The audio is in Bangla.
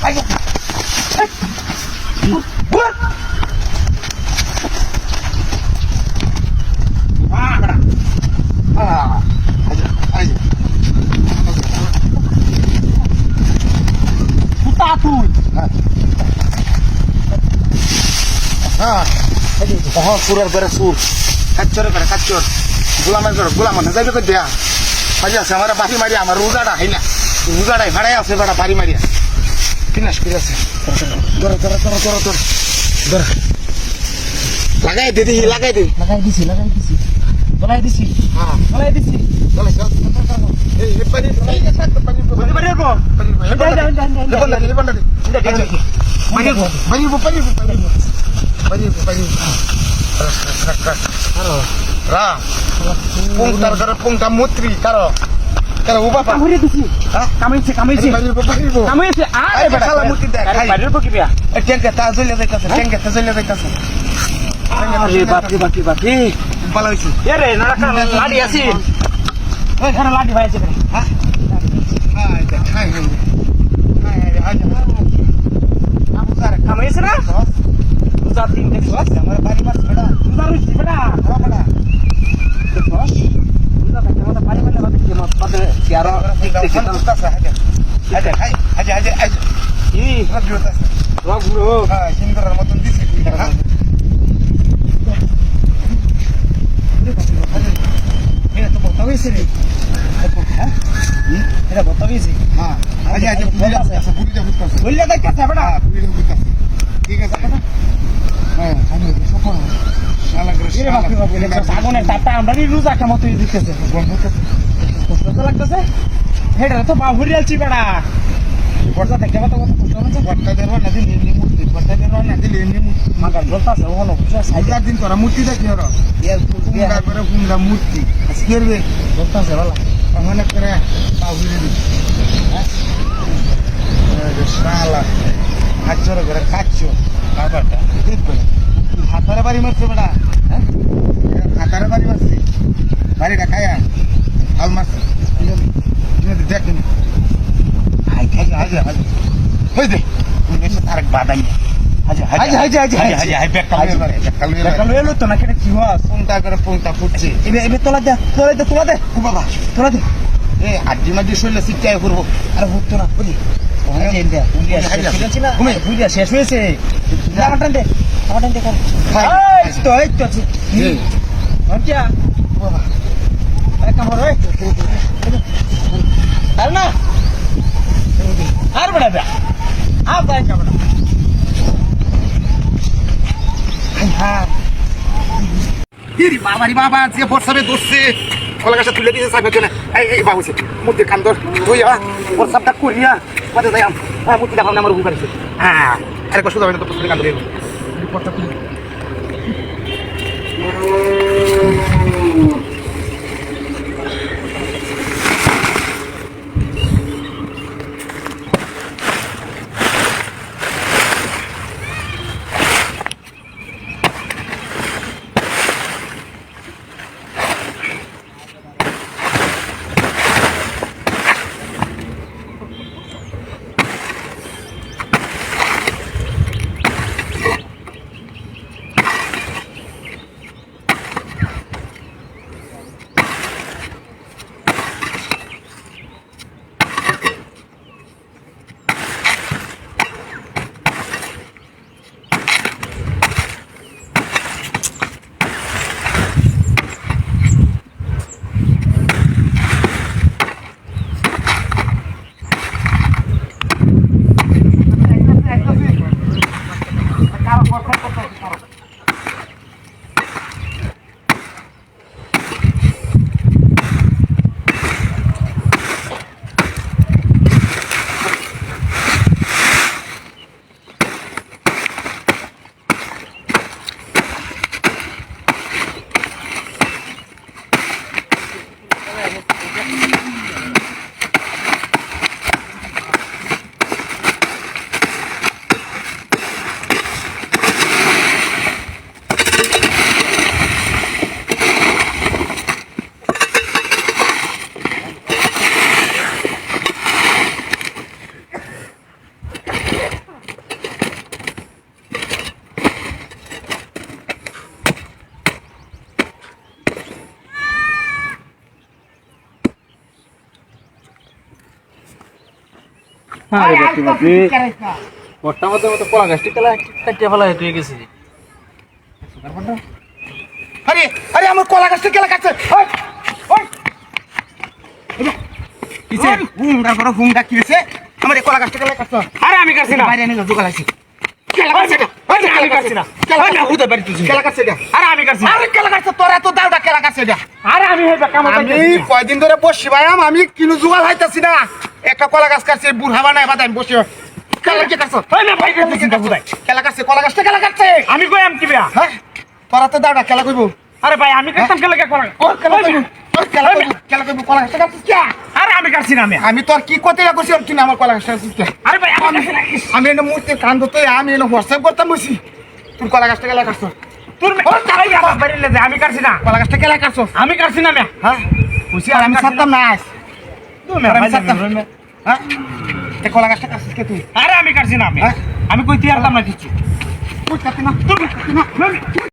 আইগো সুরের বেড়ে সুর কাচ্চরে বেড়ে কাচ্চর গোলামের বেড়ে গোলাম না যাইবে দেয়া মাঝে আছে আমার বাড়ি মারিয়া আমার রোজাটা হাই না রোজাটাই ভাড়াই আছে বেড়া বাড়ি মারিয়া কিনাস করে আছে ধরো ধরো ধরো ধরো ধরো ধরো লাগাই দে দিই লাগাই দে লাগাই দিছি বলাই দিছি হ্যাঁ বলাই দিছি চলে চল এই পানি পানি পানি বলি বাড়ি কো punta mutri karo ubah pak কামড়ে দিছি কামড়েছে আরে বেটা salah mutri dah আরে বাড়ির পর কি বিয়া tengke tazul ya dekasa tengke tazul ya dekasa আরে বাপরে bala itu এ রে নড়া লাডি আছি ওই খানা লাডি ভাইছে রে hah hai আপু স্যার কামড়েছে না দুটা তিন দেখছ আমার বাড়ি মাছ বেটা দুটা রুচি বেটা বড় বেটা দেখছ দুটা দেখতে মত পানি মানে মত কি মত পাতে ইয়ার ঠিক ঠিক aja ই radio tas rock bro ha sini karo motong disi ha এটা তো বলতে হইছে রে হ্যাঁ এটা বলতে হইছে ha aja puja buka বললে দেখতে বেটা puja buka ঠিক আছে হ্যাঁ আমি সফল শালা করে এরে বাপরে বাপ বলে আগুনের তাপটা আমরা রোজা কেমন তুই দিতেছে কষ্ট লাগতেছে হেডা তো বাহুরি আলছি বেটা বর্ষা দেখতে কত কত কষ্ট হচ্ছে বট্টা দেরো না দিলে এমনি মূর্তি বট্টা দেরো না দিলে এমনি মূর্তি মাগার বলতাছে ওখানে বুঝা সাইজার দিন তোরা মূর্তি দেখি ওরা এর কুমড়া করে কুমড়া মূর্তি আজকের বে বলতাছে বালা অনেক করে বাহুরি দি শালা হাচ্চর করে খাচ্ছো বাবাটা দেখবে হাতারে বাড়ি মারছে বেটা হ্যাঁ হাতারে বাড়ি মারছে বাড়িটা খায়া হাল মারছে দেখেন হাই খাই হাজে হাজে হই দে এসে তারেক বাদাই হাজে দেখালো এলো তো না কেটে কি হস পুংটা করে পুংটা ফুটছে এবে তোলা দে ও বাবা তোলা দে এ আড্ডি মাড্ডি শরীরে সিটটাই করবো আরে হতো না বুঝি শেষ হয়েছে আমার টান দে কর এই তো আচ্ছা বাবা এক কাম করো আর না আর বড় বে আর তাই কাম না হ্যাঁ ইরি বাবা যে বর্ষাবে দোষে কলা গাছটা তুলে দিয়েছে সাহেবের জন্য এই বাবু মূর্তির কান ধর ধুইয়া বর্ষাটা করিয়া মাঝে যাই মূর্তিটা ভাবনা আমার উপকার হ্যাঁ আরেকবার শুধু হবে তো পুষ্পের কান ধরে রিপোর্টটা তুলে আরে বাকি কটা মতো কলা গাছটি কাটিয়ে ফেলা হয়ে গেছে আরে আরে আমার কলা গাছটা কেলা কাটছে ওই ওই কিছে হুংডা করো হুংডা কি হইছে আমার এই কলা গাছটা কেলা কাটছে আরে আমি কাটছি না বাইরে এনে জোগাল আছে কেলা কাটছে আমি কাটছি না কেলা হুদা বাড়ি তুই কেলা কাটছে এটা আরে আমি কাটছি আরে কেলা কাটছে তোরা তো দাওটা কেলা কাটছে এটা আরে আমি হেবা কাম আমি কয়দিন ধরে বসছি ভাইয়াম আমি কিলো জোগাল হাইতাছি না একটা কলা গাছ কাটছে বুড়া বানায় বাদাম বসে কেলা কি কাটছ ওই না ভাই কাটছি না বুঝাই কেলা কাটছে কলা গাছটা কেলা কাটছে আমি কই আম কি বিয়া হ্যাঁ তোরা তো দাওটা কেলা কইবো আরে ভাই আমি কাটতাম কে লাগে কলা ও কেলা কইবো কেলা কইবো কলা গাছটা কাটছিস কে আরে আমি কাটছি না আমি তোর কি করতে করছি তুই না আমার কলা গাছটা কাটছিস কে আরে ভাই আমি কাটছি না আমি এনে মূর্তি কান্দ তো আমি এনে হোয়াটসঅ্যাপ করতাম বসি তুই কলা গাছটা কেলা কাটছ তোর তাই আমার বাড়ি লে আমি কাটছি না কলা গাছটা কেলা কাটছ আমি কাটছি না মে হ্যাঁ বুঝছি আর আমি ছাড়তাম না আজ তুই মে আমি ছাড়তাম হ্যাঁ এই কলা গাছটা কাটছিস কে তুই আরে আমি কাটছি না হ্যাঁ? আমি কই তিয়ারতাম না কিছু তুই কাটতে না তুই কাটতে না